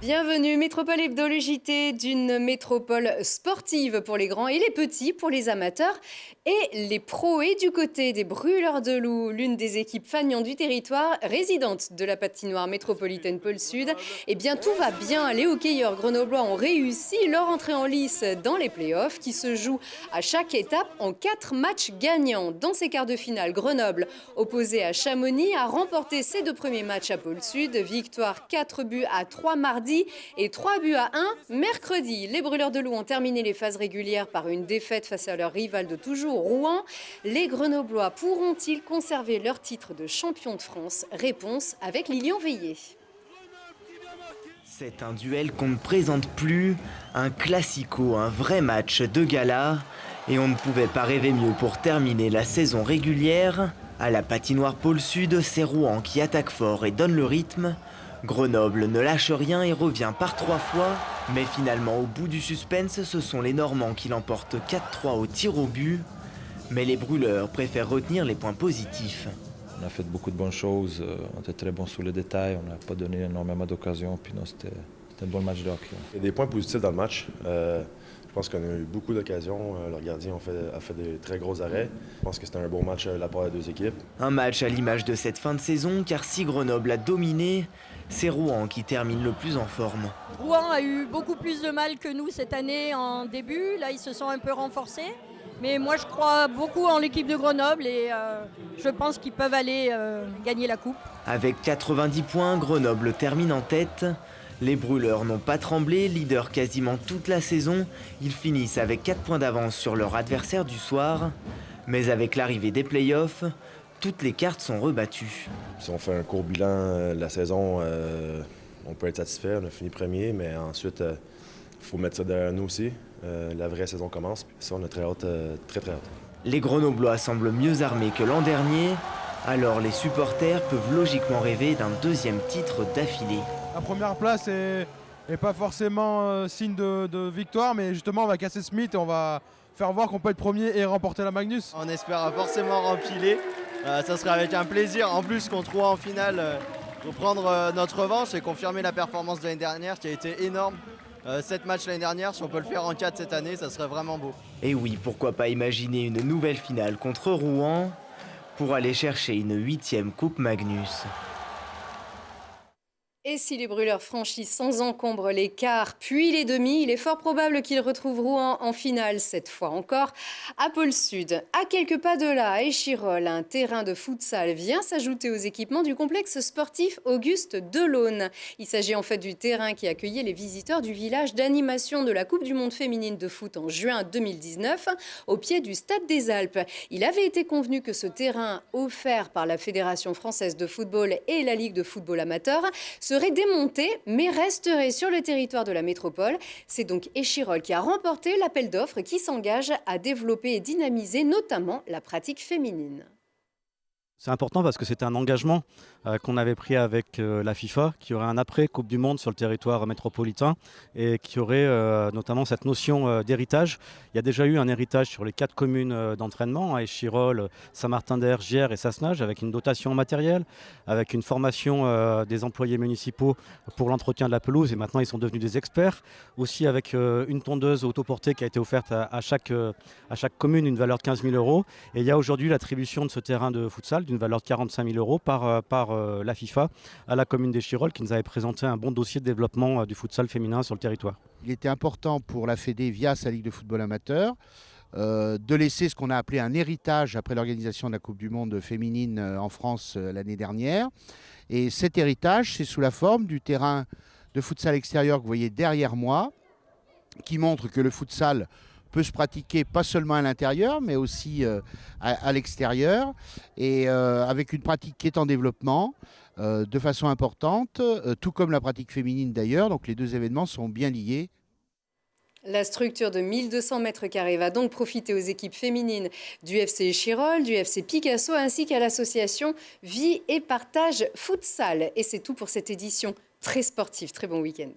Bienvenue, Métropole Hebdo, le JT d'une métropole sportive pour les grands et les petits, pour les amateurs et les pros. Et du côté des Brûleurs de Loup, l'une des équipes faniantes du territoire, résidente de la patinoire métropolitaine Pôle Sud, eh bien tout va bien. Les hockeyeurs grenoblois ont réussi leur entrée en lice dans les playoffs qui se jouent à chaque étape en 4 matchs gagnants. Dans ces quarts de finale, Grenoble, opposé à Chamonix, a remporté ses 2 premiers matchs à Pôle Sud. Victoire 4-3 mardi et 3-1 mercredi. Les Brûleurs de Loup ont terminé les phases régulières par une défaite face à leur rival de toujours, Rouen. Les Grenoblois pourront-ils conserver leur titre de champion de France? Réponse avec Lilian Veillé. C'est un duel qu'on ne présente plus, un classico, un vrai match de gala. Et on ne pouvait pas rêver mieux pour terminer la saison régulière. À la patinoire Pôle Sud, c'est Rouen qui attaque fort et donne le rythme. Grenoble ne lâche rien et revient par 3 fois. Mais finalement, au bout du suspense, ce sont les Normands qui l'emportent 4-3 au tir au but. Mais les Brûleurs préfèrent retenir les points positifs. On a fait beaucoup de bonnes choses, on était très bons sous les détails, on n'a pas donné énormément d'occasions, puis non, c'était un bon match de hockey. Il y a des points positifs dans le match. Je pense qu'on a eu beaucoup d'occasions. Leur gardien a fait de très gros arrêts. Je pense que c'était un beau match de la part des 2 équipes. Un match à l'image de cette fin de saison, car si Grenoble a dominé, c'est Rouen qui termine le plus en forme. Rouen a eu beaucoup plus de mal que nous cette année en début. Là, ils se sont un peu renforcés. Mais moi, je crois beaucoup en l'équipe de Grenoble et je pense qu'ils peuvent aller gagner la coupe. Avec 90 points, Grenoble termine en tête. Les Brûleurs n'ont pas tremblé, leader quasiment toute la saison. Ils finissent avec 4 points d'avance sur leur adversaire du soir. Mais avec l'arrivée des playoffs, toutes les cartes sont rebattues. Si on fait un court bilan de la saison, on peut être satisfait. On a fini premier, mais ensuite, il faut mettre ça derrière nous aussi. La vraie saison commence. Ça, on a très hâte, très hâte. Les Grenoblois semblent mieux armés que l'an dernier. Alors les supporters peuvent logiquement rêver d'un 2e titre d'affilée. La première place est pas forcément signe de victoire, mais justement on va casser ce mythe et on va faire voir qu'on peut être premier et remporter la Magnus. On espère forcément rempiler, ça sera avec un plaisir en plus contre Rouen en finale pour prendre notre revanche et confirmer la performance de l'année dernière qui a été énorme. 7 matchs l'année dernière, si on peut le faire en 4 cette année, ça serait vraiment beau. Et oui, pourquoi pas imaginer une nouvelle finale contre Rouen pour aller chercher une 8e Coupe Magnus. Et si les Brûleurs franchissent sans encombre les quarts puis les demi, il est fort probable qu'ils retrouvent Rouen en finale, cette fois encore à Pôle Sud. À quelques pas de là, à Échirolles, un terrain de futsal vient s'ajouter aux équipements du complexe sportif Auguste Delaune. Il s'agit en fait du terrain qui accueillait les visiteurs du village d'animation de la Coupe du Monde féminine de foot en juin 2019, au pied du Stade des Alpes. Il avait été convenu que ce terrain, offert par la Fédération française de football et la Ligue de football amateur, serait démonté, mais resterait sur le territoire de la métropole. C'est donc Échirolles qui a remporté l'appel d'offres qui s'engage à développer et dynamiser notamment la pratique féminine. C'est important parce que c'était un engagement qu'on avait pris avec la FIFA, qui aurait un après Coupe du Monde sur le territoire métropolitain et qui aurait notamment cette notion d'héritage. Il y a déjà eu un héritage sur les 4 communes d'entraînement, à Échirolles, Saint-Martin-d'Air, Gières et Sassenage, avec une dotation matérielle, avec une formation des employés municipaux pour l'entretien de la pelouse, et maintenant ils sont devenus des experts. Aussi avec une tondeuse autoportée qui a été offerte à chaque commune, une valeur de 15 000 €. Et il y a aujourd'hui l'attribution de ce terrain de futsal d'une valeur de 45 000 € par la FIFA à la commune d'Échirolles, qui nous avait présenté un bon dossier de développement du futsal féminin sur le territoire. Il était important pour la Fédé, via sa Ligue de football amateur, de laisser ce qu'on a appelé un héritage après l'organisation de la Coupe du Monde féminine en France l'année dernière. Et cet héritage, c'est sous la forme du terrain de futsal extérieur que vous voyez derrière moi, qui montre que le futsal peut se pratiquer pas seulement à l'intérieur, mais aussi à l'extérieur, et avec une pratique qui est en développement de façon importante, tout comme la pratique féminine d'ailleurs. Donc les 2 événements sont bien liés. La structure de 1200 mètres carrés va donc profiter aux équipes féminines du FC Échirolles, du FC Picasso ainsi qu'à l'association Vie et Partage Futsal. Et c'est tout pour cette édition très sportive. Très bon week-end.